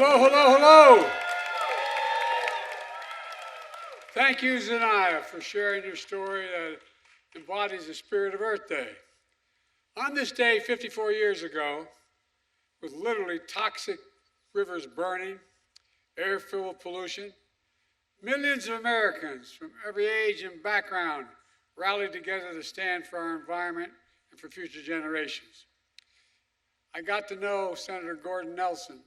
Hello, hello, hello. Thank you, Zanaya, for sharing your story that embodies the spirit of Earth Day. On this day 54 years ago, with literally toxic rivers burning, air filled with pollution, millions of Americans from every age and background rallied together to stand for our environment and for future generations. I got to know Senator Gaylord Nelson,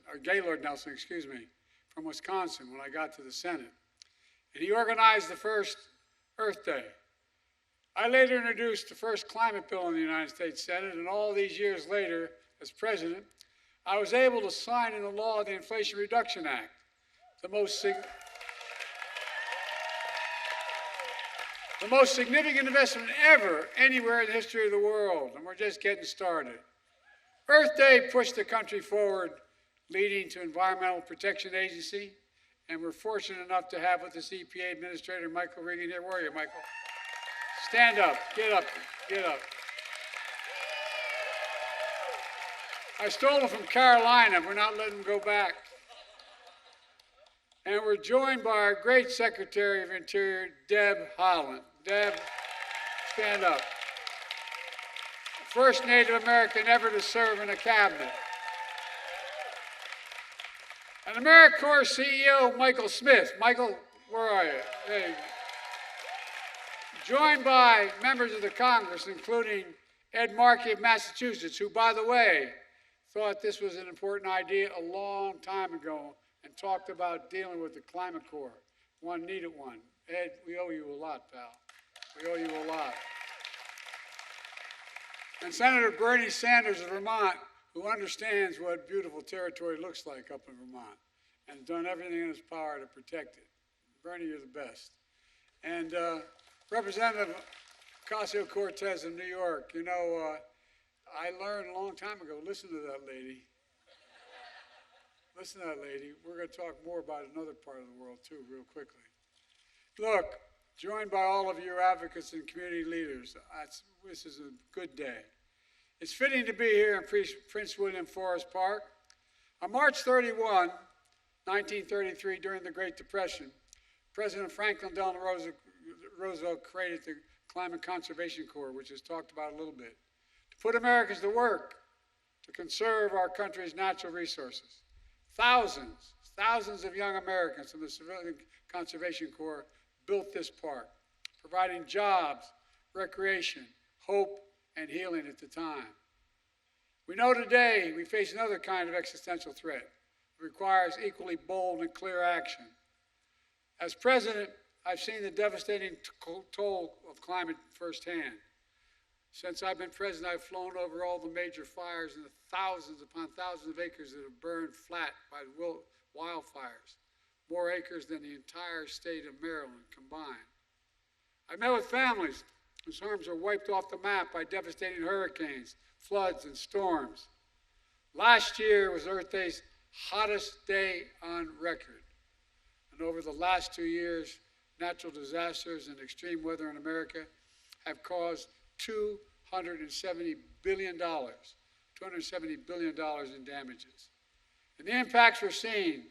from Wisconsin when I got to the Senate. And he organized the first Earth Day. I later introduced the first climate bill in the United States Senate, and all these years later, as president, I was able to sign into law the Inflation Reduction Act, the most significant investment ever anywhere in the history of the world, and we're just getting started. Earth Day pushed the country forward, leading to Environmental Protection Agency, and we're fortunate enough to have with us EPA Administrator Michael Regan here. Where are you, Michael? Stand up, get up, get up. I stole him from Carolina. We're not letting him go back. And we're joined by our great Secretary of Interior, Deb Haaland. Deb, stand up. First Native American ever to serve in a cabinet. And AmeriCorps CEO, Michael Smith. Michael, where are you? There you go. Joined by members of the Congress, including Ed Markey of Massachusetts, who, by the way, thought this was an important idea a long time ago and talked about dealing with the Climate Corps. One needed one. Ed, we owe you a lot, pal. We owe you a lot. And Senator Bernie Sanders of Vermont, who understands what beautiful territory looks like up in Vermont and done everything in his power to protect it. Bernie, you're the best. And Representative Ocasio-Cortez of New York, you know, I learned a long time ago, listen to that lady. Listen to that lady. We're going to talk more about another part of the world, too, real quickly. Look, joined by all of your advocates and community leaders, this is a good day. It's fitting to be here in Prince William Forest Park. On March 31, 1933, during the Great Depression, President Franklin Delano Roosevelt created the Climate Conservation Corps, which is talked about a little bit, to put Americans to work to conserve our country's natural resources. Thousands of young Americans from the Civilian Conservation Corps built this park, providing jobs, recreation, hope, and healing at the time. We know today we face another kind of existential threat. It requires equally bold and clear action. As president, I've seen the devastating toll of climate firsthand. Since I've been president, I've flown over all the major fires and the thousands upon thousands of acres that have burned flat by wildfires, more acres than the entire state of Maryland combined. I met with families whose homes are wiped off the map by devastating hurricanes, floods, and storms. Last year was Earth Day's hottest day on record. And over the last 2 years, natural disasters and extreme weather in America have caused $270 billion in damages. And the impacts we're seeing,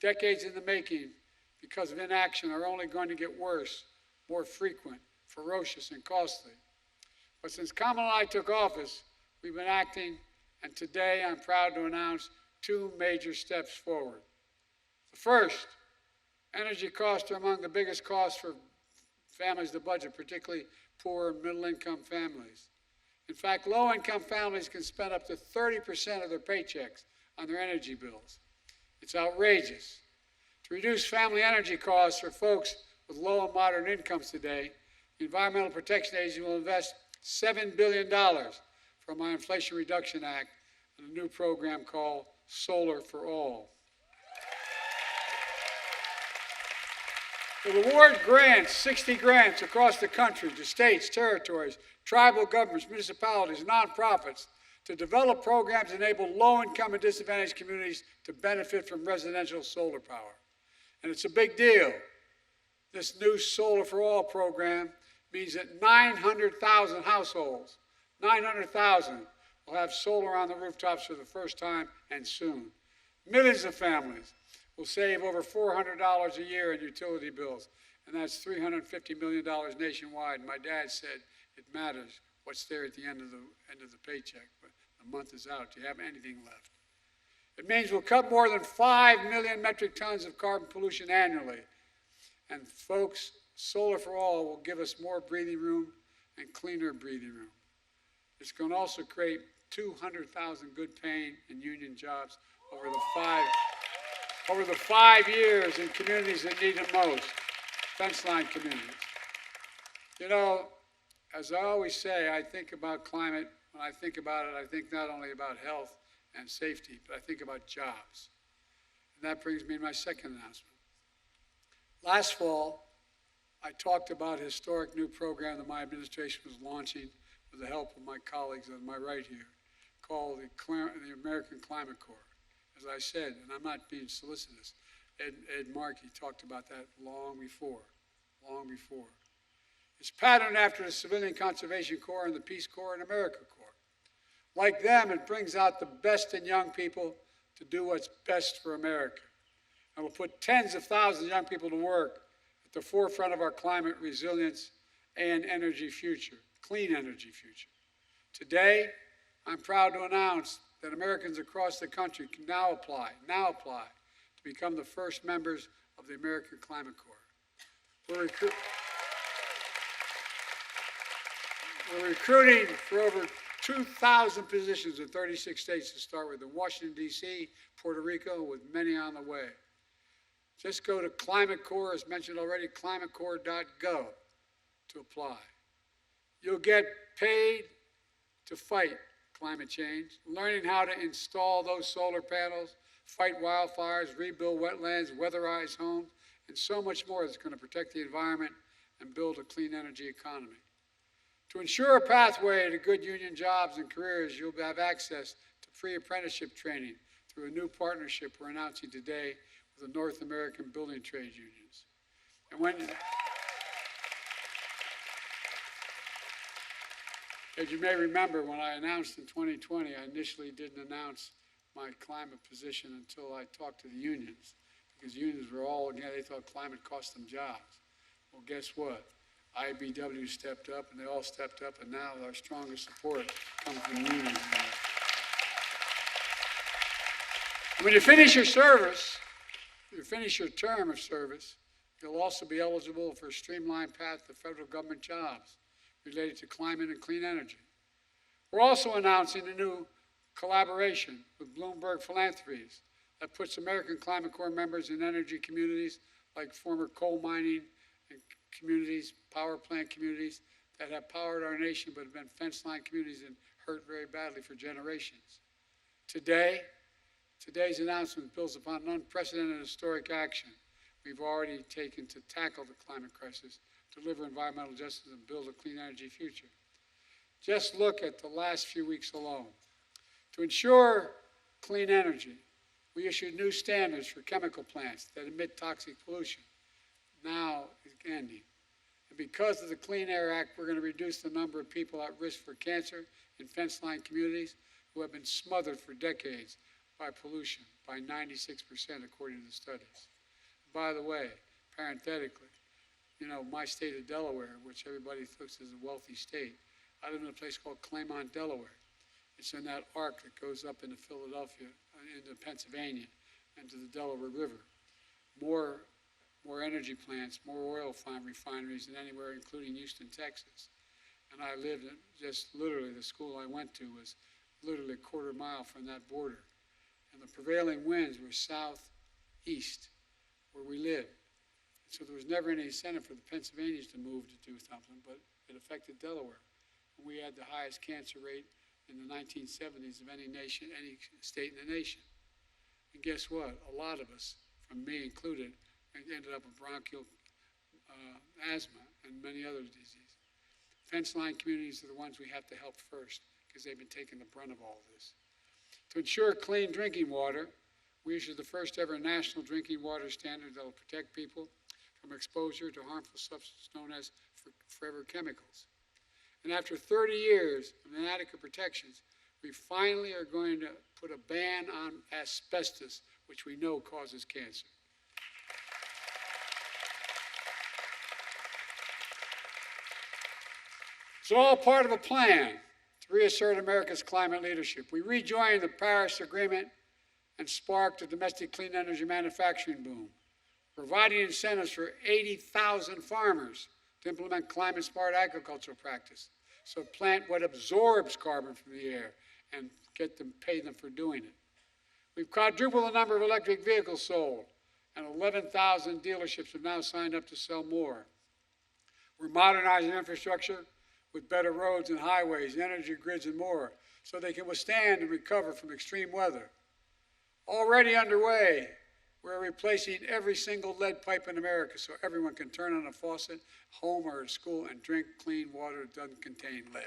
decades in the making, because of inaction, are only going to get worse, more frequent, ferocious, and costly. But since Kamala and I took office, we've been acting, and today I'm proud to announce 2 major steps forward. The first, energy costs are among the biggest costs for families to budget, particularly poor and middle-income families. In fact, low-income families can spend up to 30% of their paychecks on their energy bills. It's outrageous. To reduce family energy costs for folks with low and moderate incomes today, the Environmental Protection Agency will invest $7 billion from our Inflation Reduction Act in a new program called Solar for All. We'll award grants, 60 grants across the country to states, territories, tribal governments, municipalities, and nonprofits to develop programs that enable low-income and disadvantaged communities to benefit from residential solar power. And it's a big deal. This new Solar for All program means that 900,000 households, 900,000, will have solar on the rooftops for the first time and soon. Millions of families will save over $400 a year in utility bills, and that's $350 million nationwide. My dad said it matters what's there at the end of the paycheck, but the month is out. Do you have anything left? It means we'll cut more than 5 million metric tons of carbon pollution annually. And folks, solar for all will give us more breathing room and cleaner breathing room. It's going to also create 200,000 good paying and union jobs over the 5 years in communities that need it most, fence line communities. You know, as I always say, I think about climate. When I think about it, I think not only about health and safety, but I think about jobs. And that brings me to my second announcement. Last fall, I talked about a historic new program that my administration was launching with the help of my colleagues on my right here, called the American Climate Corps. As I said, and I'm not being solicitous, Ed Markey talked about that long before. It's patterned after the Civilian Conservation Corps and the Peace Corps and AmeriCorps. Like them, it brings out the best in young people to do what's best for America. And will put tens of thousands of young people to work at the forefront of our climate resilience and energy future, clean energy future. Today, I'm proud to announce that Americans across the country can now apply to become the first members of the American Climate Corps. We're recruiting for over 2,000 positions in 36 states to start with, in Washington, D.C., Puerto Rico, with many on the way. Just go to Climate Corps, as mentioned already, climatecorps.gov to apply. You'll get paid to fight climate change, learning how to install those solar panels, fight wildfires, rebuild wetlands, weatherize homes, and so much more that's going to protect the environment and build a clean energy economy. To ensure a pathway to good union jobs and careers, you'll have access to free apprenticeship training through a new partnership we're announcing today with the North American Building Trade Unions. And as you may remember, when I announced in 2020, I initially didn't announce my climate position until I talked to the unions, because unions were all, again, they thought climate cost them jobs. Well, guess what? IBW stepped up, and they all stepped up, and now our strongest support comes from unions. When you finish your service, you finish your term of service, you'll also be eligible for a streamlined path to federal government jobs related to climate and clean energy. We're also announcing a new collaboration with Bloomberg Philanthropies that puts American Climate Corps members in energy communities like former coal mining and communities, power plant communities that have powered our nation but have been fence line communities and hurt very badly for generations. Today's announcement builds upon an unprecedented historic action we've already taken to tackle the climate crisis, deliver environmental justice, and build a clean energy future. Just look at the last few weeks alone. To ensure clean energy, we issued new standards for chemical plants that emit toxic pollution. Now is ending. And because of the Clean Air Act, we're going to reduce the number of people at risk for cancer in fence line communities who have been smothered for decades by pollution by 96%, according to the studies. By the way, parenthetically, you know, my state of Delaware, which everybody thinks is a wealthy state, I live in a place called Claymont, Delaware. It's in that arc that goes up into Philadelphia, into Pennsylvania, and to the Delaware River. More energy plants, more oil refineries than anywhere, including Houston, Texas. And I lived in just literally, the school I went to was literally a quarter mile from that border. And the prevailing winds were southeast, where we lived. So there was never any incentive for the Pennsylvanians to move to do something, but it affected Delaware. And we had the highest cancer rate in the 1970s of any nation, any state in the nation. And guess what? A lot of us, from me included, ended up with bronchial asthma and many other diseases. Fence line communities are the ones we have to help first because they've been taking the brunt of all of this. To ensure clean drinking water, we issued the first ever national drinking water standard that will protect people from exposure to harmful substances known as forever chemicals. And after 30 years of inadequate protections, we finally are going to put a ban on asbestos which we know causes cancer. It's all part of a plan to reassert America's climate leadership. We rejoined the Paris Agreement and sparked a domestic clean energy manufacturing boom, providing incentives for 80,000 farmers to implement climate-smart agricultural practice, so plant what absorbs carbon from the air and pay them for doing it. We've quadrupled the number of electric vehicles sold, and 11,000 dealerships have now signed up to sell more. We're modernizing infrastructure with better roads and highways, energy grids, and more, so they can withstand and recover from extreme weather. Already underway, we're replacing every single lead pipe in America so everyone can turn on a faucet, home or at school, and drink clean water that doesn't contain lead.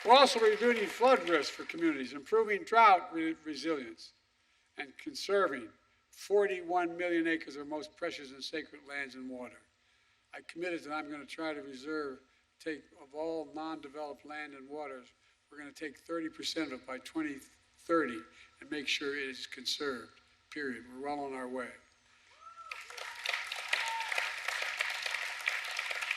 We're also reducing flood risk for communities, improving drought resilience, and conserving 41 million acres of our most precious and sacred lands and water. I committed that I'm going to try to take of all non-developed land and waters, we're going to take 30% of it by 2030 and make sure it is conserved, period. We're well on our way.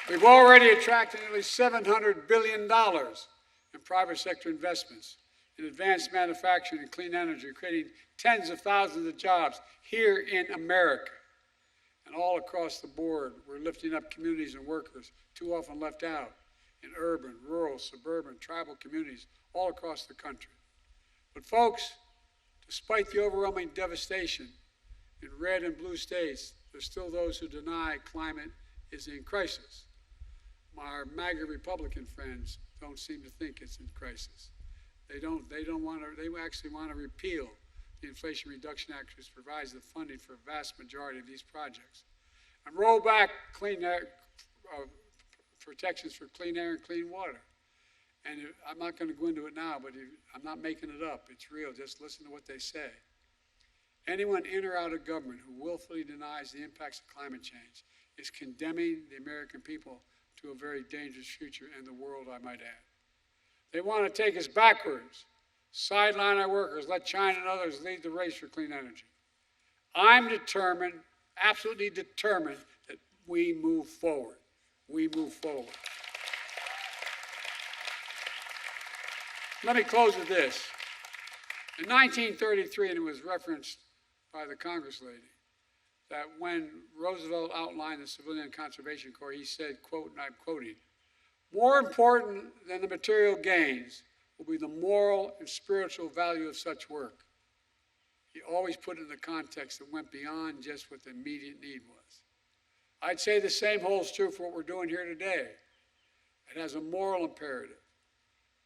We've already attracted nearly $700 billion in private sector investments in advanced manufacturing and clean energy, creating tens of thousands of jobs here in America. And all across the board, we're lifting up communities and workers too often left out in urban, rural, suburban, tribal communities all across the country. But folks, despite the overwhelming devastation in red and blue states, there's still those who deny climate is in crisis. Our MAGA Republican friends don't seem to think it's in crisis. They actually want to repeal the Inflation Reduction Act, which provides the funding for a vast majority of these projects, and roll back clean air, protections for clean air and clean water. And I'm not going to go into it now, but I'm not making it up. It's real. Just listen to what they say. Anyone in or out of government who willfully denies the impacts of climate change is condemning the American people to a very dangerous future and the world, I might add. They want to take us backwards, sideline our workers, let China and others lead the race for clean energy. I'm determined, absolutely determined, that we move forward. We move forward. Let me close with this. In 1933, and it was referenced by the Congress lady, that when Roosevelt outlined the Civilian Conservation Corps, he said, quote, and I'm quoting, "More important than the material gains will be the moral and spiritual value of such work." He always put it in the context that went beyond just what the immediate need was. I'd say the same holds true for what we're doing here today. It has a moral imperative.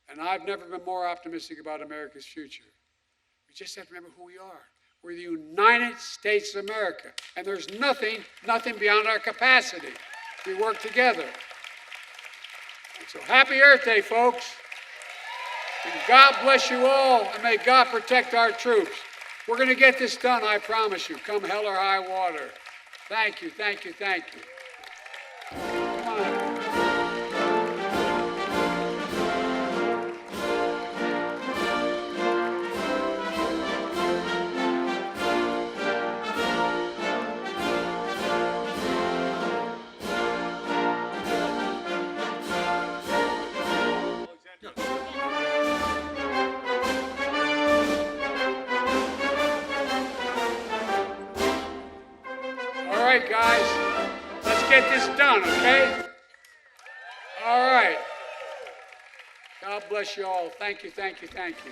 And I've never been more optimistic about America's future. We just have to remember who we are. We're the United States of America. And there's nothing beyond our capacity. We work together. And so happy Earth Day, folks. And God bless you all, and may God protect our troops. We're going to get this done, I promise you, come hell or high water. Thank you, thank you, thank you. Come on. All right, guys, let's get this done, okay? All right. God bless you all. Thank you, thank you, thank you.